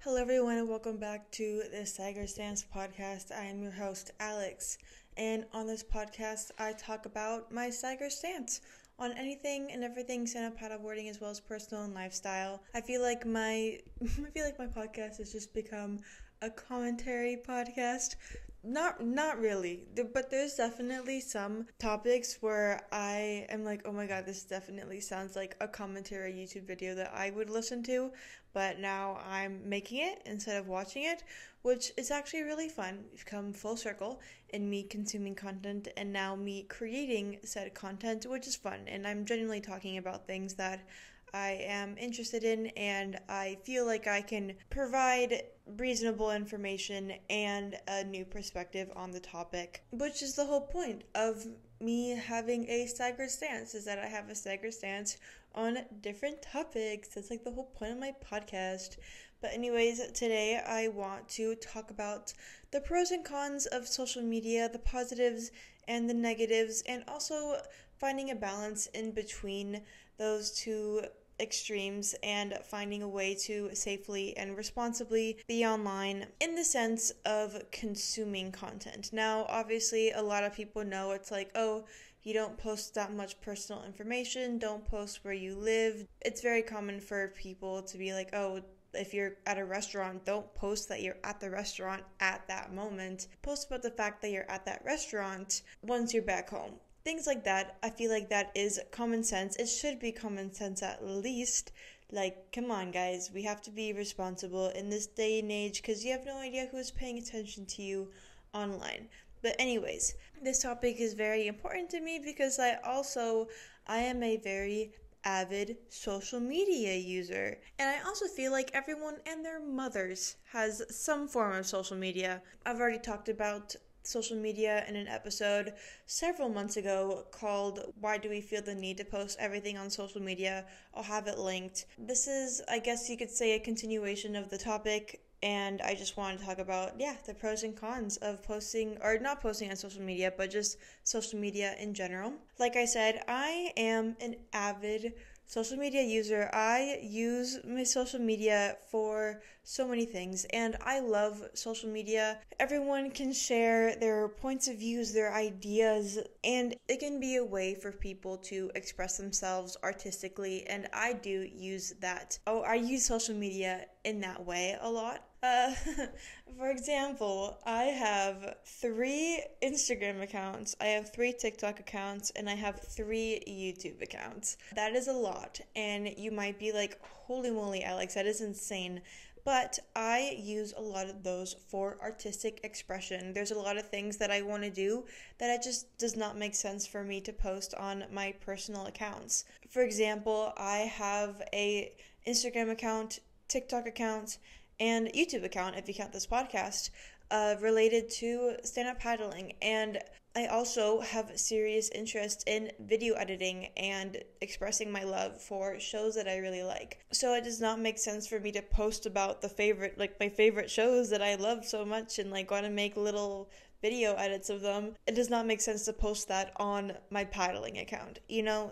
Hello, everyone, and welcome back to the Stagger Stance podcast. I am your host, Alex, and on this podcast, I talk about my Stagger stance on anything and everything stand-up paddleboarding as well as personal and lifestyle. I feel like my podcast has just become a commentary podcast. Not really, but there's definitely some topics where I am like, oh my god, this definitely sounds like a commentary YouTube video that I would listen to, but now I'm making it instead of watching it, which is actually really fun. We've come full circle in me consuming content and now me creating said content, which is fun, and I'm genuinely talking about things that I am interested in, and I feel like I can provide reasonable information and a new perspective on the topic, which is the whole point of me having a staggered stance, is that I have a staggered stance on different topics. That's like the whole point of my podcast. But anyways, today I want to talk about the pros and cons of social media, the positives and the negatives, and also finding a balance in between those two extremes and finding a way to safely and responsibly be online in the sense of consuming content. Now, obviously, a lot of people know it's like, oh, you don't post that much personal information, don't post where you live. It's very common for people to be like, oh, if you're at a restaurant, don't post that you're at the restaurant at that moment. Post about the fact that you're at that restaurant once you're back home. Things like that, I feel like that is common sense. It should be common sense at least. Like, come on, guys. We have to be responsible in this day and age because you have no idea who's paying attention to you online. But anyways, this topic is very important to me because I am a very avid social media user. And I also feel like everyone and their mothers has some form of social media. I've already talked about social media in an episode several months ago called Why Do We Feel the Need to Post Everything on Social Media? I'll have it linked. This is, I guess you could say, a continuation of the topic, and I just wanted to talk about, the pros and cons of posting, or not posting on social media, but just social media in general. Like I said, I am an avid social media user. I use my social media for so many things, and I love social media. Everyone can share their points of views, their ideas, and it can be a way for people to express themselves artistically, and I do use that. I use social media in that way a lot. For example, I have 3 Instagram accounts, I have 3 TikTok accounts, and I have 3 YouTube accounts. That is a lot, and you might be like, holy moly, Alex, that is insane. But I use a lot of those for artistic expression. There's a lot of things that I want to do that it just does not make sense for me to post on my personal accounts. For example, I have a Instagram account, TikTok account, and YouTube account, if you count this podcast, related to stand-up paddling. And I also have serious interest in video editing and expressing my love for shows that I really like. So it does not make sense for me to post about my favorite shows that I love so much and want to make little video edits of them. It does not make sense to post that on my paddling account,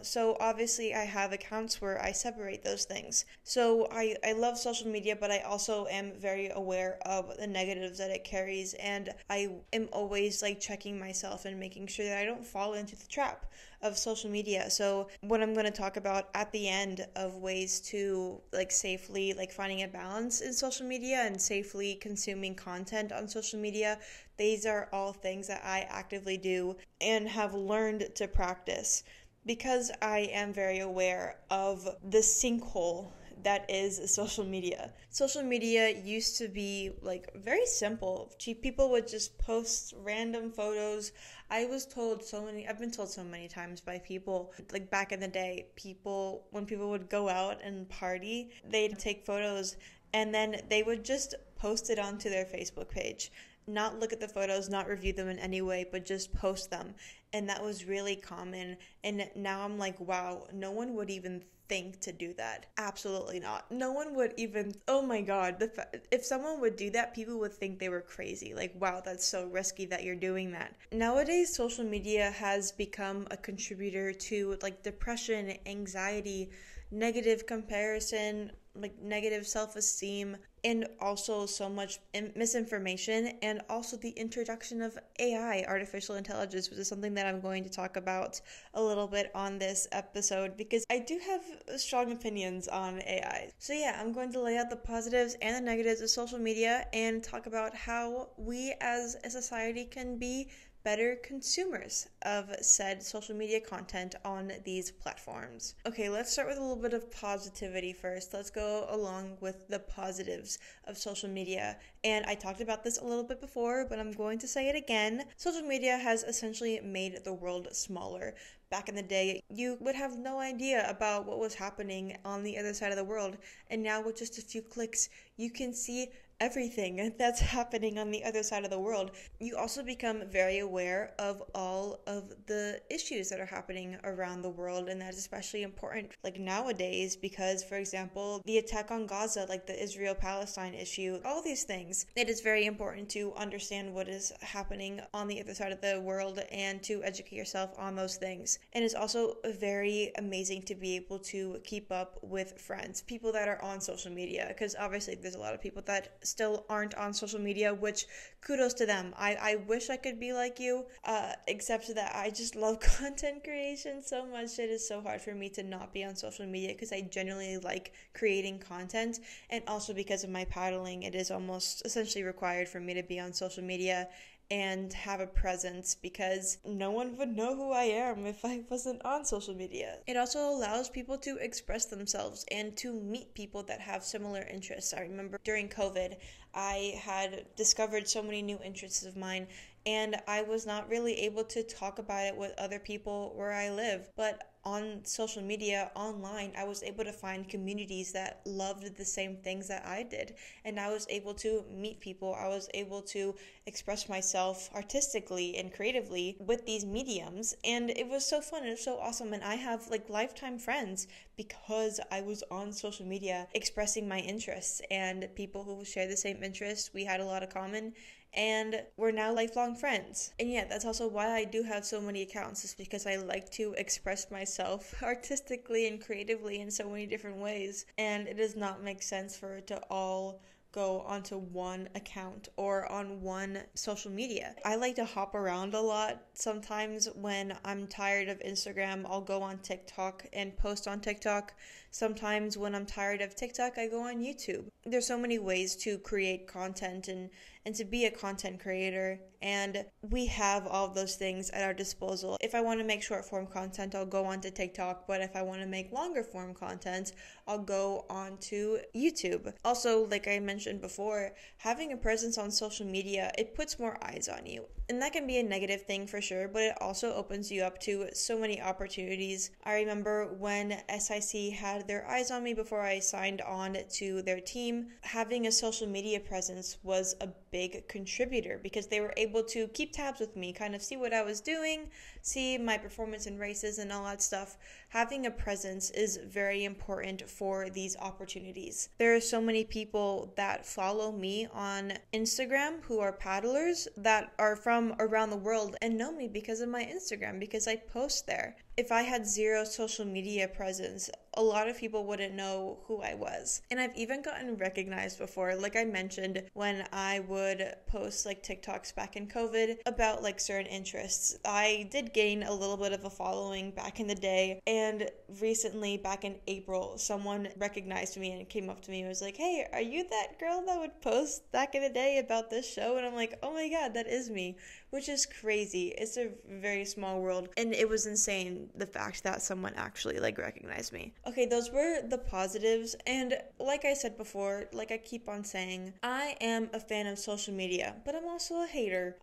So obviously I have accounts where I separate those things. So I love social media, but I also am very aware of the negatives that it carries, and I am always checking myself and making sure that I don't fall into the trap of social media. So what I'm going to talk about at the end of ways to safely finding a balance in social media and safely consuming content on social media, these are all things that I actively do and have learned to practice because I am very aware of the sinkhole that is social media. Social media used to be very simple. People would just post random photos. I've been told so many times by people, back in the day, when people would go out and party, they'd take photos and then they would just post it onto their Facebook page. Not look at the photos, not review them in any way, but just post them. And that was really common. And now I'm like, wow, no one would even think to do that. Absolutely not. No one would even, oh my God, if someone would do that, people would think they were crazy. Wow, that's so risky that you're doing that. Nowadays, social media has become a contributor to depression, anxiety, negative comparison, negative self-esteem, and also so much misinformation, and also the introduction of AI, artificial intelligence, which is something that I'm going to talk about a little bit on this episode because I do have strong opinions on AI. So yeah, I'm going to lay out the positives and the negatives of social media and talk about how we as a society can be better consumers of said social media content on these platforms. Okay, let's start with a little bit of positivity first. Let's go along with the positives of social media. And I talked about this a little bit before, but I'm going to say it again. Social media has essentially made the world smaller. Back in the day, you would have no idea about what was happening on the other side of the world. And now with just a few clicks, you can see everything that's happening on the other side of the world. You also become very aware of all of the issues that are happening around the world, and that's especially important like nowadays because, for example, the attack on Gaza, like the Israel-Palestine issue, all these things. It is very important to understand what is happening on the other side of the world and to educate yourself on those things. And it's also very amazing to be able to keep up with friends, people that are on social media, because obviously there's a lot of people that still aren't on social media, which kudos to them. I wish I could be like you, except that I just love content creation so much. It is so hard for me to not be on social media because I genuinely like creating content, and also because of my paddling, it is almost essentially required for me to be on social media and have a presence because no one would know who I am if I wasn't on social media. It also allows people to express themselves and to meet people that have similar interests. I remember during COVID, I had discovered so many new interests of mine, and I was not really able to talk about it with other people where I live. But on social media, online, I was able to find communities that loved the same things that I did. And I was able to meet people. I was able to express myself artistically and creatively with these mediums. And it was so fun. It was so awesome. And I have like lifetime friends because I was on social media expressing my interests, and people who share the same interests, we had a lot of common, and we're now lifelong friends. And yeah, that's also why I do have so many accounts, is because I like to express myself artistically and creatively in so many different ways, and it does not make sense for it to all go onto one account or on one social media. I like to hop around a lot. Sometimes when I'm tired of Instagram, I'll go on TikTok and post on TikTok. Sometimes when I'm tired of TikTok, I go on YouTube. There's so many ways to create content and to be a content creator, and we have all of those things at our disposal. If I want to make short form content, I'll go onto TikTok, but if I want to make longer form content, I'll go onto YouTube. Also, like I mentioned before, having a presence on social media, it puts more eyes on you. And that can be a negative thing for sure, but it also opens you up to so many opportunities. I remember when SIC had their eyes on me before I signed on to their team, having a social media presence was a big contributor because they were able to keep tabs with me, kind of see what I was doing, see my performance in races and all that stuff. Having a presence is very important for these opportunities. There are so many people that follow me on Instagram who are paddlers that are from around the world and know me because of my Instagram, because I post there. If I had zero social media presence, a lot of people wouldn't know who I was. And I've even gotten recognized before. Like I mentioned, when I would post like TikToks back in COVID about like certain interests, I did gain a little bit of a following back in the day. And recently, back in April, someone recognized me and came up to me and was like, "Hey, are you that girl that would post back in the day about this show?" And I'm like, "Oh my God, that is me," which is crazy. It's a very small world. And it was insane, the fact that someone actually like recognized me. Okay, those were the positives, and like I said before, like I keep on saying, I am a fan of social media, but I'm also a hater.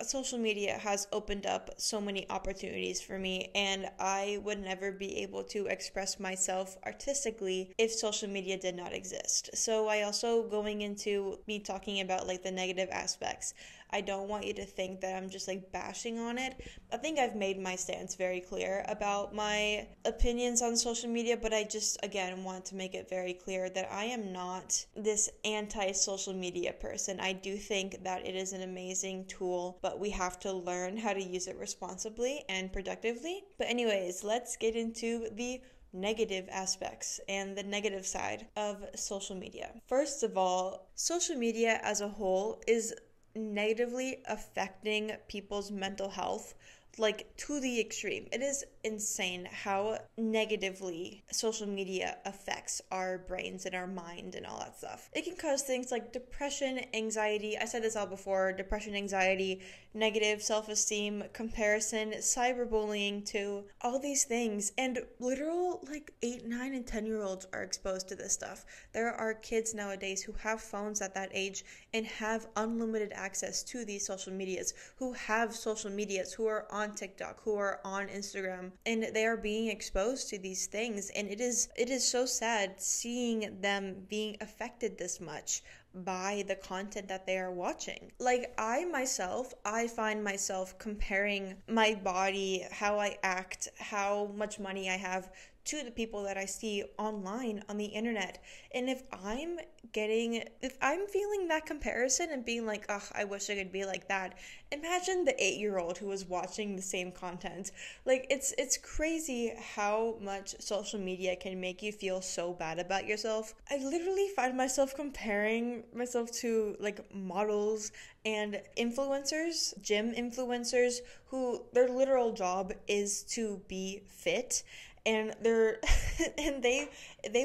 Social media has opened up so many opportunities for me, and I would never be able to express myself artistically if social media did not exist. So I also, going into me talking about like the negative aspects, I don't want you to think that I'm just like bashing on it. I think I've made my stance very clear about my opinions on social media, but I just, again, want to make it very clear that I am not this anti-social media person. I do think that it is an amazing tool, but we have to learn how to use it responsibly and productively. But anyways, let's get into the negative aspects and the negative side of social media. First of all, social media as a whole is negatively affecting people's mental health, like to the extreme. It is insane how negatively social media affects our brains and our mind and all that stuff. It can cause things like depression, anxiety. I said this all before: depression, anxiety, negative self-esteem, comparison, cyberbullying, too. All these things. And literal 8, 9, and 10-year-olds are exposed to this stuff. There are kids nowadays who have phones at that age and have unlimited access to these social medias, who have social medias, who are on TikTok, who are on Instagram, and they are being exposed to these things. And it is so sad seeing them being affected this much by the content that they are watching. I find myself comparing my body, how I act, how much money I have, to the people that I see online on the internet. And if I'm feeling that comparison and being like, oh, I wish I could be like that, imagine the 8-year-old who was watching the same content. It's crazy how much social media can make you feel so bad about yourself. I literally find myself comparing myself to models and influencers, gym influencers, who their literal job is to be fit. And they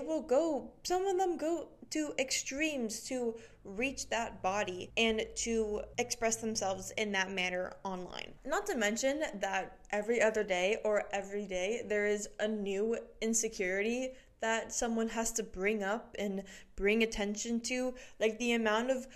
will go, some of them go to extremes to reach that body and to express themselves in that manner online. Not to mention that every other day or every day there is a new insecurity that someone has to bring up and bring attention to. The amount of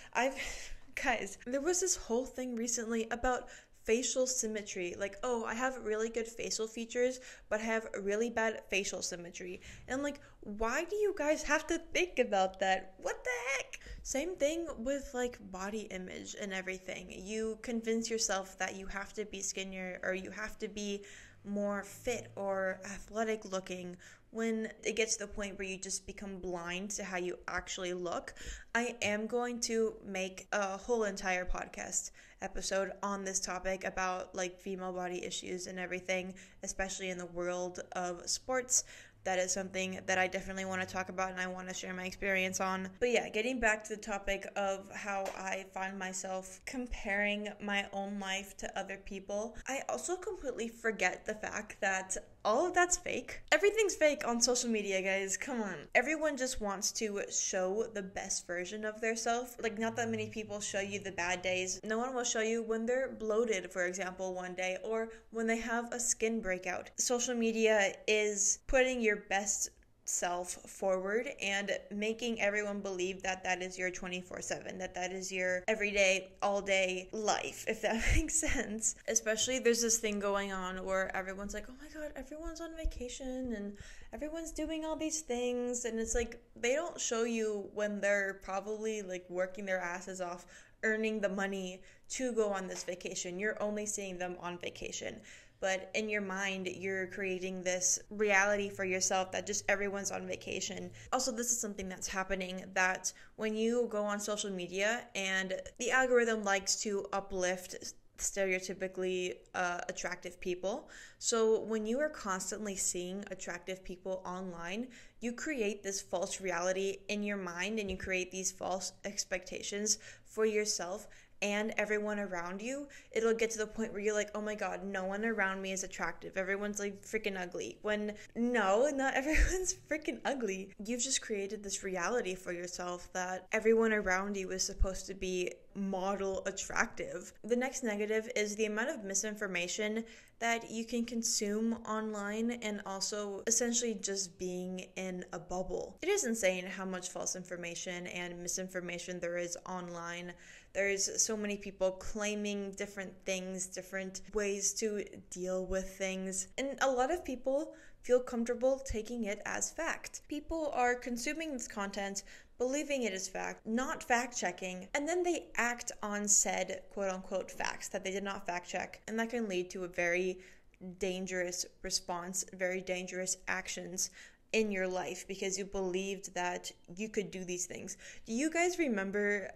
guys, there was this whole thing recently about facial symmetry. I have really good facial features, but I have really bad facial symmetry. And why do you guys have to think about that? What the heck? Same thing with body image and everything. You convince yourself that you have to be skinnier or you have to be more fit or athletic looking, when it gets to the point where you just become blind to how you actually look. I am going to make a whole entire podcast episode on this topic about female body issues and everything, especially in the world of sports. That is something that I definitely want to talk about and I want to share my experience on. But yeah, getting back to the topic of how I find myself comparing my own life to other people, I also completely forget the fact that all of that's fake. Everything's fake on social media, guys. Come on. Everyone just wants to show the best version of their self. Not that many people show you the bad days. No one will show you when they're bloated, for example, one day, or when they have a skin breakout. Social media is putting your best self forward and making everyone believe that that is your 24/7, that is your everyday, all day life, if that makes sense. Especially there's this thing going on where everyone's like, oh my god, everyone's on vacation and everyone's doing all these things, and it's they don't show you when they're probably working their asses off, earning the money to go on this vacation. You're only seeing them on vacation. But in your mind, you're creating this reality for yourself that just everyone's on vacation. Also, this is something that's happening, that when you go on social media and the algorithm likes to uplift stereotypically attractive people. So when you are constantly seeing attractive people online, you create this false reality in your mind and you create these false expectations for yourself and everyone around you. It'll get to the point where you're like, oh my god, no one around me is attractive. Everyone's freaking ugly. When no, not everyone's freaking ugly. You've just created this reality for yourself that everyone around you is supposed to be model attractive. The next negative is the amount of misinformation that you can consume online, and also essentially just being in a bubble. It is insane how much false information and misinformation there is online. There's so many people claiming different things, different ways to deal with things, and a lot of people feel comfortable taking it as fact. People are consuming this content, believing it is fact, not fact-checking, and then they act on said quote-unquote facts that they did not fact-check, and that can lead to a very dangerous response, very dangerous actions in your life because you believed that you could do these things. Do you guys remember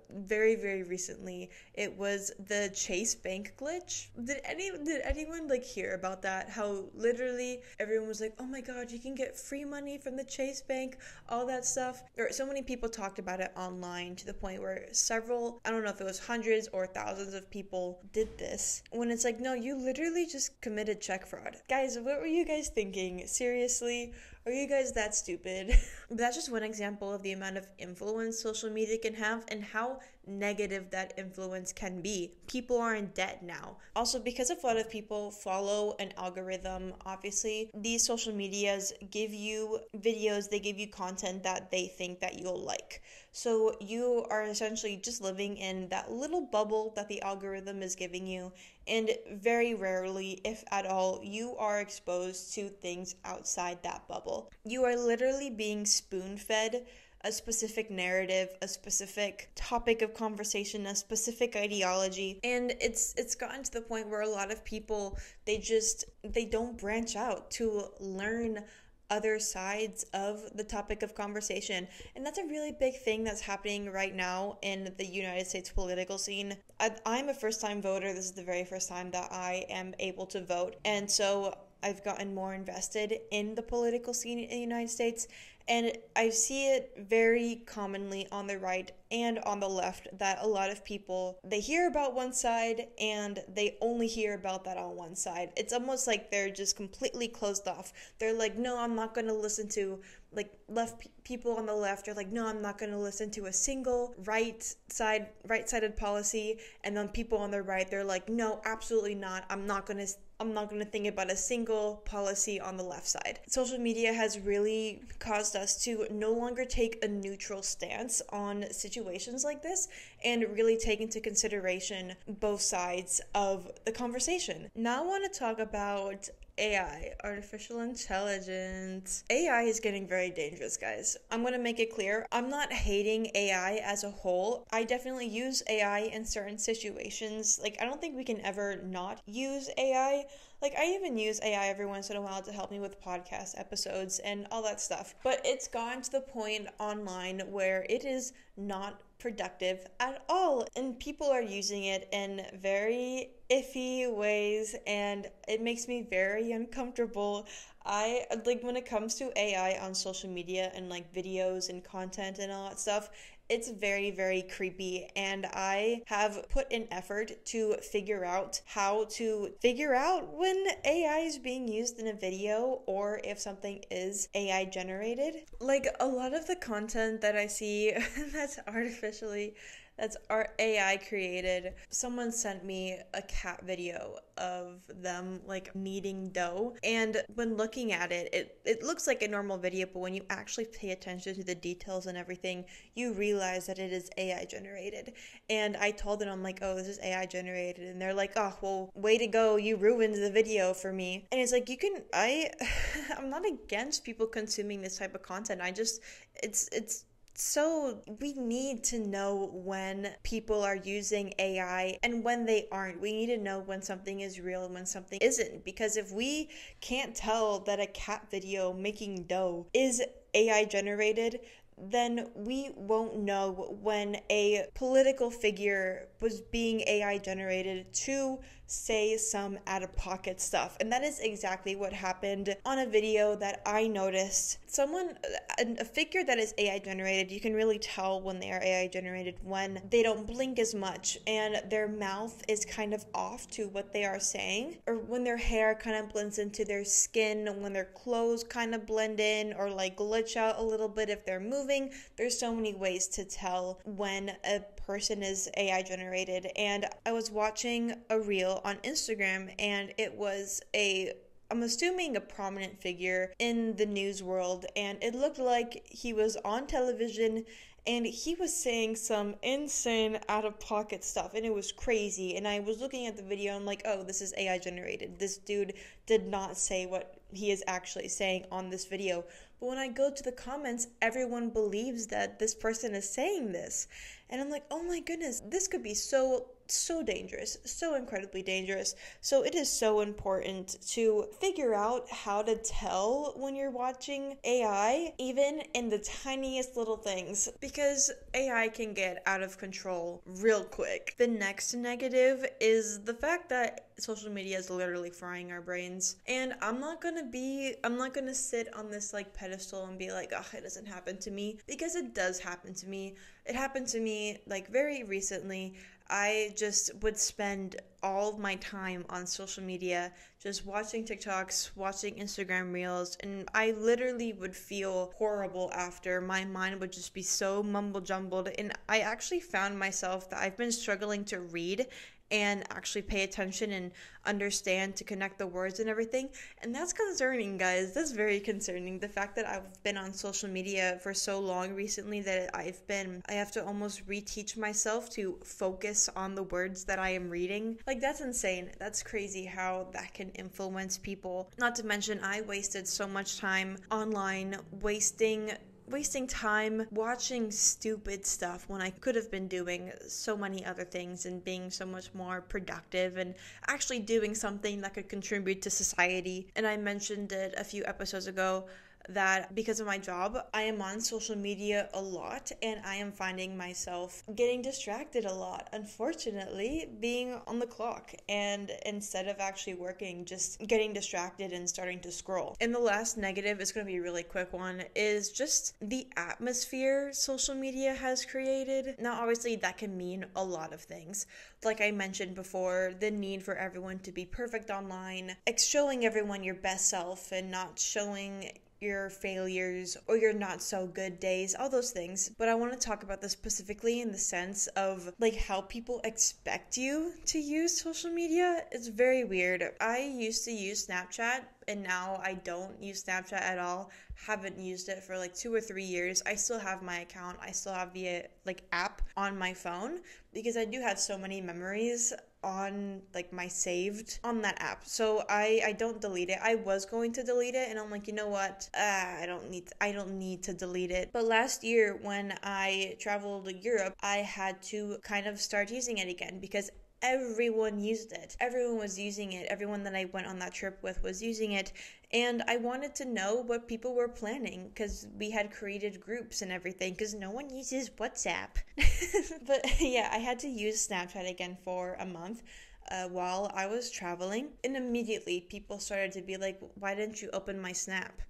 very, very recently, it was the Chase Bank glitch? Did anyone like hear about that? How literally everyone was like, oh my god, you can get free money from the Chase Bank, all that stuff. Or so many people talked about it online to the point where several, I don't know if it was hundreds or thousands of people did this, when it's like, no, you literally just committed check fraud. Guys, what were you guys thinking? Seriously? Are you guys that stupid? But that's just one example of the amount of influence social media can have and how negative that influence can be. People are in debt now. Also, because a lot of people follow an algorithm, obviously, these social medias give you videos, they give you content that they think that you'll like. So you are essentially just living in that little bubble that the algorithm is giving you, and very rarely, if at all, you are exposed to things outside that bubble. You are literally being spoon-fed a specific narrative, a specific topic of conversation, a specific ideology, and it's gotten to the point where a lot of people, they don't branch out to learn other sides of the topic of conversation. And that's a really big thing that's happening right now in the United States political scene. I'm a first-time voter. This is the very first time that I am able to vote, and so I've gotten more invested in the political scene in the United States, and I see it very commonly on the right and on the left that a lot of people, they hear about one side and they only hear about that on one side. It's almost like they're just completely closed off. They're like, no, I'm not going to listen to, like, people on the left are like, no, I'm not going to listen to a single right-sided policy, and then people on the right, they're like, no, absolutely not. I'm not going to think about a single policy on the left side. Social media has really caused us to no longer take a neutral stance on situations like this and really take into consideration both sides of the conversation. Now I want to talk about AI, artificial intelligence. AI is getting very dangerous, guys. I'm going to make it clear. I'm not hating AI as a whole. I definitely use AI in certain situations. Like, I don't think we can ever not use AI. Like, I even use AI every once in a while to help me with podcast episodes and all that stuff. But it's gotten to the point online where it is not productive at all, and people are using it in very iffy ways, and it makes me very uncomfortable. I like, when it comes to AI on social media and like videos and content and all that stuff, it's very, very creepy, and I have put in effort to figure out how to figure out when AI is being used in a video or if something is AI generated. Like, a lot of the content that I see that's AI created. Someone sent me a cat video of them like kneading dough, and when looking at it, it looks like a normal video, but when you actually pay attention to the details and everything, you realize that it is AI generated. And I told them, I'm like, oh, this is AI generated, and they're like, oh, well, way to go, you ruined the video for me. And it's like, I'm not against people consuming this type of content. So we need to know when people are using AI and when they aren't. We need to know when something is real and when something isn't. Because if we can't tell that a cat video making dough is AI generated, then we won't know when a political figure was being AI generated to say some out-of-pocket stuff. And that is exactly what happened on a video that I noticed. A figure that is AI generated, you can really tell when they are AI generated when they don't blink as much and their mouth is kind of off to what they are saying, or when their hair kind of blends into their skin, when their clothes kind of blend in or like glitch out a little bit if they're moving. There's so many ways to tell when a person is AI generated. And I was watching a reel on Instagram, and it was I'm assuming a prominent figure in the news world, and it looked like he was on television and he was saying some insane out-of-pocket stuff, and it was crazy. And I was looking at the video, and I'm like, oh, this is AI generated. This dude did not say what he is actually saying on this video. But when I go to the comments, everyone believes that this person is saying this. And I'm like, oh my goodness, this could be so dangerous, so incredibly dangerous. So it is so important to figure out how to tell when you're watching AI, even in the tiniest little things, because AI can get out of control real quick. The next negative is the fact that social media is literally frying our brains. And I'm not gonna sit on this like pedestal and be like, oh, it doesn't happen to me, because it does happen to me. It happened to me like very recently. I just would spend all of my time on social media just watching TikToks, watching Instagram Reels, and I literally would feel horrible after. My mind would just be so mumble jumbled, and I actually found myself that I've been struggling to read and actually pay attention and understand to connect the words and everything. And that's concerning, guys. That's very concerning. The fact that I've been on social media for so long recently that I have to almost reteach myself to focus on the words that I am reading. Like, that's insane. That's crazy how that can influence people. Not to mention, I wasted so much time online, wasting time watching stupid stuff when I could have been doing so many other things and being so much more productive and actually doing something that could contribute to society. And I mentioned it a few episodes ago that because of my job, I am on social media a lot, and I am finding myself getting distracted a lot, unfortunately, being on the clock, and instead of actually working, just getting distracted and starting to scroll. And the last negative is going to be a really quick one, is just the atmosphere social media has created. Now, obviously, that can mean a lot of things. Like I mentioned before, the need for everyone to be perfect online, showing everyone your best self and not showing your failures or your not so good days, all those things. But I want to talk about this specifically in the sense of like how people expect you to use social media. It's very weird. I used to use Snapchat, and now I don't use Snapchat at all. Haven't used it for like 2 or 3 years. I still have my account. I still have the like app on my phone because I do have so many memories on like my saved on that app. So I don't delete it. I was going to delete it, and I'm like, you know what? I don't need to delete it. But last year when I traveled to Europe, I had to kind of start using it again because everyone used it. Everyone was using it. Everyone that I went on that trip with was using it. And I wanted to know what people were planning because we had created groups and everything because no one uses WhatsApp. But yeah, I had to use Snapchat again for a month. While I was traveling, and immediately people started to be like, why didn't you open my Snap?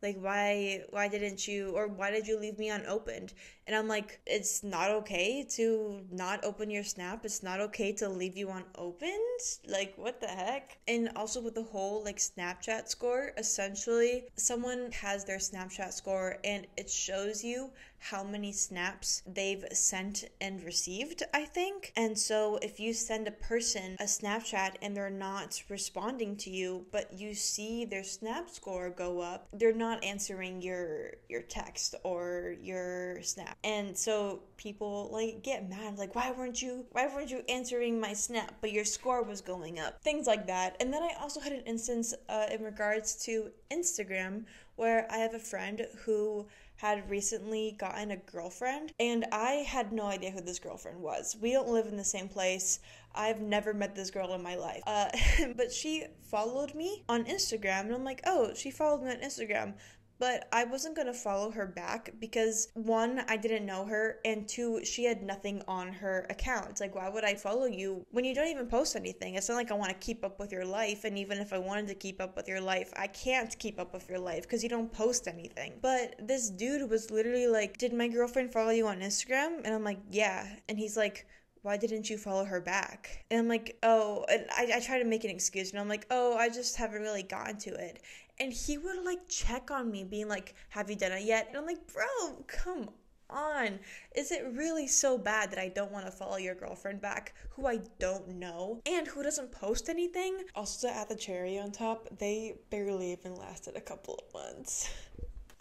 Like, why didn't you, or why did you leave me unopened? And I'm like, it's not okay to not open your Snap. It's not okay to leave you unopened. Like, what the heck? And also with the whole, like, Snapchat score, essentially, someone has their Snapchat score and it shows you how many snaps they've sent and received, I think. And so if you send a person a Snapchat and they're not responding to you, but you see their Snap score go up, they're not answering your text or your Snap. And so people like get mad, like, why weren't you answering my Snap, but your score was going up, things like that. And then I also had an instance in regards to Instagram where I have a friend who had recently gotten a girlfriend, and I had no idea who this girlfriend was. We don't live in the same place. I've never met this girl in my life. But she followed me on Instagram, and I'm like, oh, she followed me on Instagram. But I wasn't going to follow her back because, one, I didn't know her, and two, she had nothing on her account. It's like, why would I follow you when you don't even post anything? It's not like I want to keep up with your life, and even if I wanted to keep up with your life, I can't keep up with your life because you don't post anything. But this dude was literally like, did my girlfriend follow you on Instagram? And I'm like, yeah. And he's like, why didn't you follow her back? And I'm like, oh, and I try to make an excuse, and I'm like, oh, I just haven't really gotten to it. And he would like check on me being like, have you done it yet? And I'm like, bro, come on. Is it really so bad that I don't want to follow your girlfriend back who I don't know and who doesn't post anything? Also, to add the cherry on top, they barely even lasted a couple of months.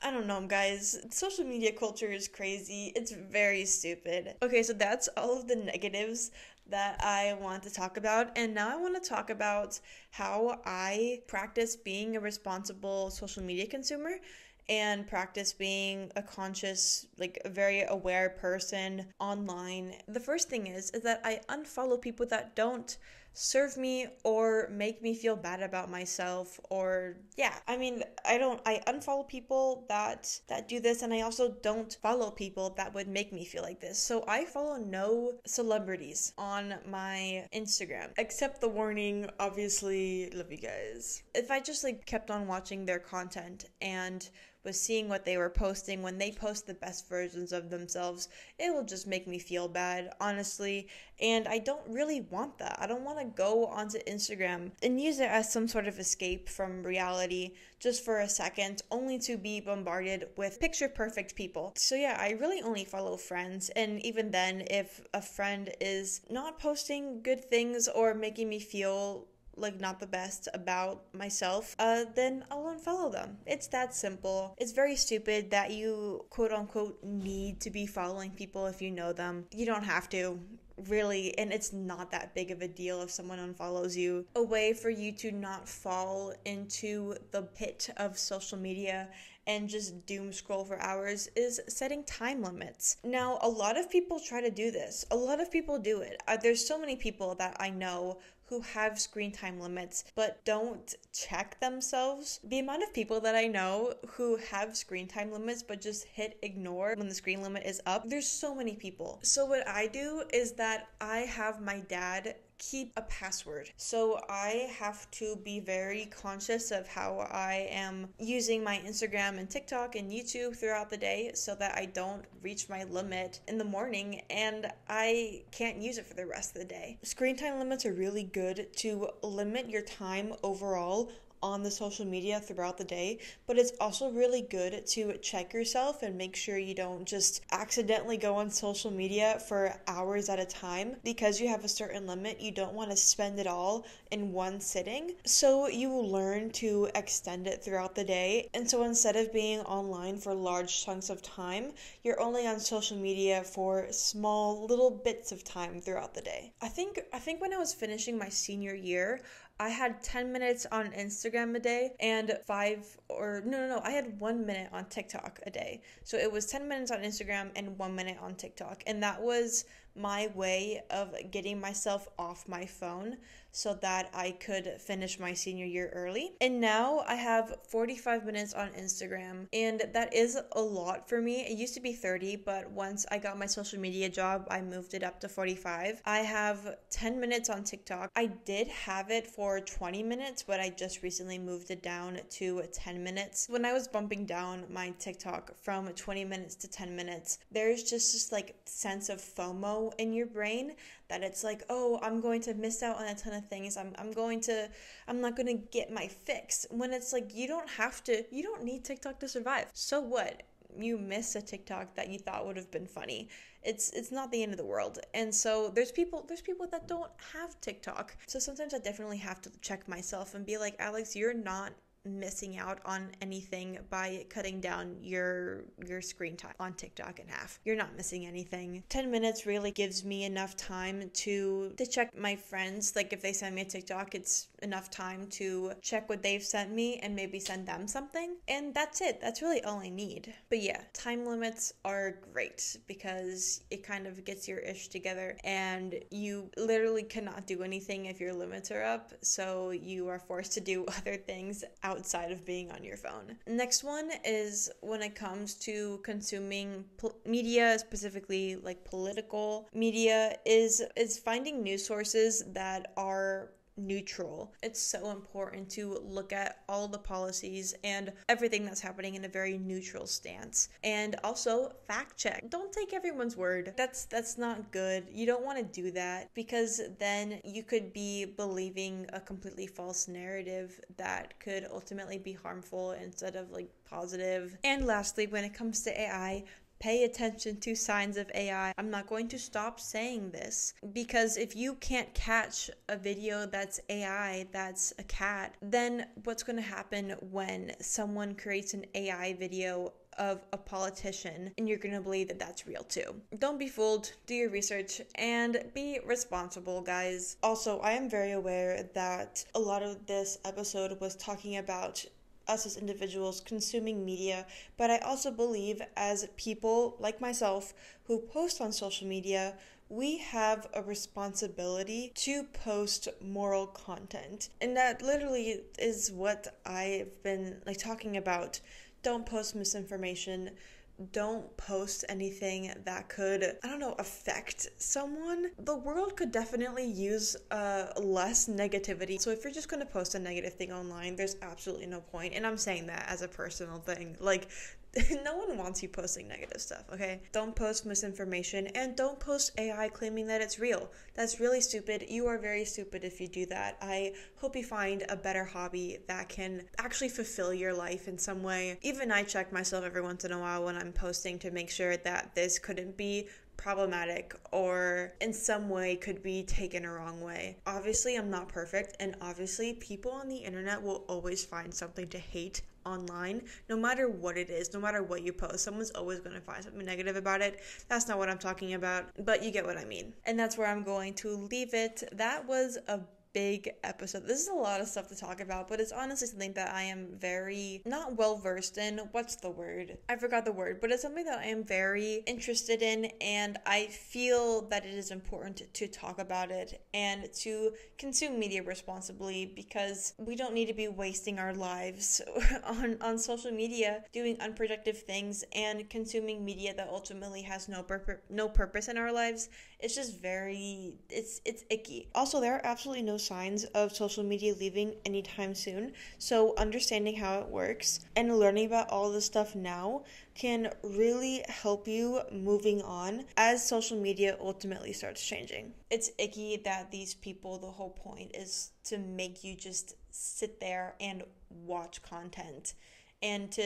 I don't know, guys. Social media culture is crazy. It's very stupid. Okay, so that's all of the negatives that I want to talk about. And now I want to talk about how I practice being a responsible social media consumer and practice being a conscious, like a very aware person online, the first thing is that I unfollow people that don't serve me or make me feel bad about myself. Or I unfollow people that do this, and I also don't follow people that would make me feel like this. So I follow no celebrities on my Instagram, except the warning, obviously, love you guys. If I just like kept on watching their content and was seeing what they were posting, when they post the best versions of themselves, it will just make me feel bad, honestly. And I don't really want that. I don't want to go onto Instagram and use it as some sort of escape from reality just for a second, only to be bombarded with picture perfect people. So yeah, I really only follow friends. And even then, if a friend is not posting good things or making me feel like not the best about myself, then I'll unfollow them. It's that simple. It's very stupid that you quote unquote need to be following people if you know them. You don't have to, really, and it's not that big of a deal if someone unfollows you. A way for you to not fall into the pit of social media and just doom scroll for hours is setting time limits. Now, a lot of people try to do this. A lot of people do it. There's so many people that I know who have screen time limits but don't check themselves. The amount of people that I know who have screen time limits but just hit ignore when the screen limit is up, there's so many people. So what I do is that I have my dad keep a password. So I have to be very conscious of how I am using my Instagram and TikTok and YouTube throughout the day so that I don't reach my limit in the morning and I can't use it for the rest of the day. Screen time limits are really good to limit your time overall on the social media throughout the day, but it's also really good to check yourself and make sure you don't just accidentally go on social media for hours at a time. Because you have a certain limit, you don't want to spend it all in one sitting, so you will learn to extend it throughout the day. And so instead of being online for large chunks of time, you're only on social media for small little bits of time throughout the day. I think when I was finishing my senior year, I had 10 minutes on Instagram a day and I had 1 minute on TikTok a day. So it was 10 minutes on Instagram and 1 minute on TikTok. And that was my way of getting myself off my phone so that I could finish my senior year early. And now I have 45 minutes on Instagram, and that is a lot for me. It used to be 30, but once I got my social media job, I moved it up to 45. I have 10 minutes on TikTok. I did have it for 20 minutes, but I just recently moved it down to 10 minutes. When I was bumping down my TikTok from 20 minutes to 10 minutes, there's just this like sense of FOMO in your brain that it's like, oh, I'm going to miss out on a ton of things. I'm not going to get my fix. When it's like, you don't need TikTok to survive. So what? You miss a TikTok that you thought would have been funny. It's not the end of the world. And so there's people that don't have TikTok. So sometimes I definitely have to check myself and be like, Alex, you're not missing out on anything by cutting down your screen time on TikTok in half. You're not missing anything. 10 minutes really gives me enough time to check my friends. Like if they send me a TikTok, it's enough time to check what they've sent me and maybe send them something. And that's it. That's really all I need. But yeah, time limits are great because it kind of gets your ish together and you literally cannot do anything if your limits are up. So you are forced to do other things outside of being on your phone. Next one is when it comes to consuming media, specifically like political media, is finding news sources that are neutral. It's so important to look at all the policies and everything that's happening in a very neutral stance. And also fact check. Don't take everyone's word. That's not good. You don't want to do that because then you could be believing a completely false narrative that could ultimately be harmful instead of like positive. And lastly, when it comes to AI, pay attention to signs of AI. I'm not going to stop saying this because if you can't catch a video that's AI, that's a cat, then what's going to happen when someone creates an AI video of a politician and you're going to believe that that's real too? Don't be fooled. Do your research and be responsible, guys. Also, I am very aware that a lot of this episode was talking about us as individuals consuming media, but I also believe as people like myself who post on social media, we have a responsibility to post moral content. And that literally is what I've been talking about. Don't post misinformation. Don't post anything that could, affect someone. The world could definitely use less negativity. So if you're just going to post a negative thing online, there's absolutely no point. And I'm saying that as a personal thing. No one wants you posting negative stuff, okay? Don't post misinformation and don't post AI claiming that it's real. That's really stupid. You are very stupid if you do that. I hope you find a better hobby that can actually fulfill your life in some way. Even I check myself every once in a while when I'm posting to make sure that this couldn't be problematic or in some way could be taken a wrong way. Obviously, I'm not perfect, and obviously people on the internet will always find something to hate online. No matter what it is, no matter what you post, someone's always going to find something negative about it. That's not what I'm talking about, but you get what I mean. And that's where I'm going to leave it. That was a big episode. This is a lot of stuff to talk about, but it's honestly something that I am very not well versed in. What's the word? I forgot the word, but it's something that I am very interested in, and I feel that it is important to talk about it and to consume media responsibly, because we don't need to be wasting our lives on social media doing unproductive things and consuming media that ultimately has no purpose in our lives. It's just it's icky. Also, there are absolutely no signs of social media leaving anytime soon, so understanding how it works and learning about all this stuff now can really help you moving on as social media ultimately starts changing. It's icky that these people, the whole point is to make you just sit there and watch content and to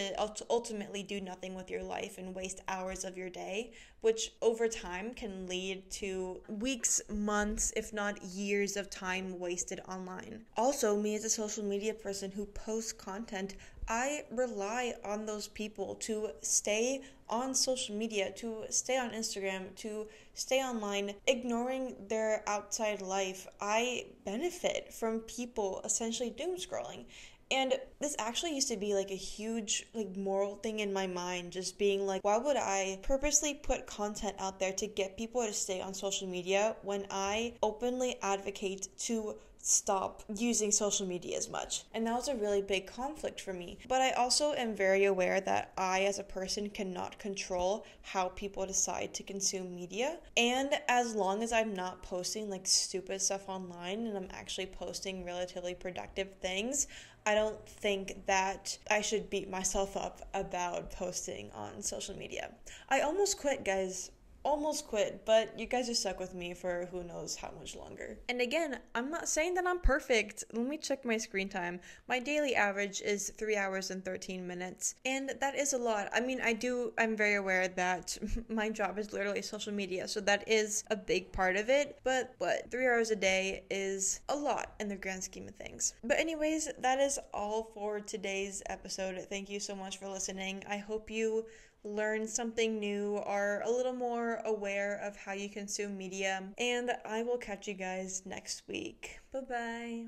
ultimately do nothing with your life and waste hours of your day, which over time can lead to weeks, months, if not years of time wasted online. Also, me as a social media person who posts content, I rely on those people to stay on social media, to stay on Instagram, to stay online, ignoring their outside life. I benefit from people essentially doom scrolling. And this actually used to be a huge moral thing in my mind, just being why would I purposely put content out there to get people to stay on social media when I openly advocate to stop using social media as much? And that was a really big conflict for me. But I also am very aware that I as a person cannot control how people decide to consume media. And as long as I'm not posting stupid stuff online and I'm actually posting relatively productive things, I don't think that I should beat myself up about posting on social media. I almost quit, guys. Almost quit, but you guys are stuck with me for who knows how much longer. And again, I'm not saying that I'm perfect. Let me check my screen time. My daily average is 3 hours and 13 minutes, and that is a lot. I mean, I'm very aware that my job is literally social media, so that is a big part of it, but 3 hours a day is a lot in the grand scheme of things. But anyways, that is all for today's episode. Thank you so much for listening. I hope you learn something new, are a little more aware of how you consume media, and I will catch you guys next week. Bye-bye.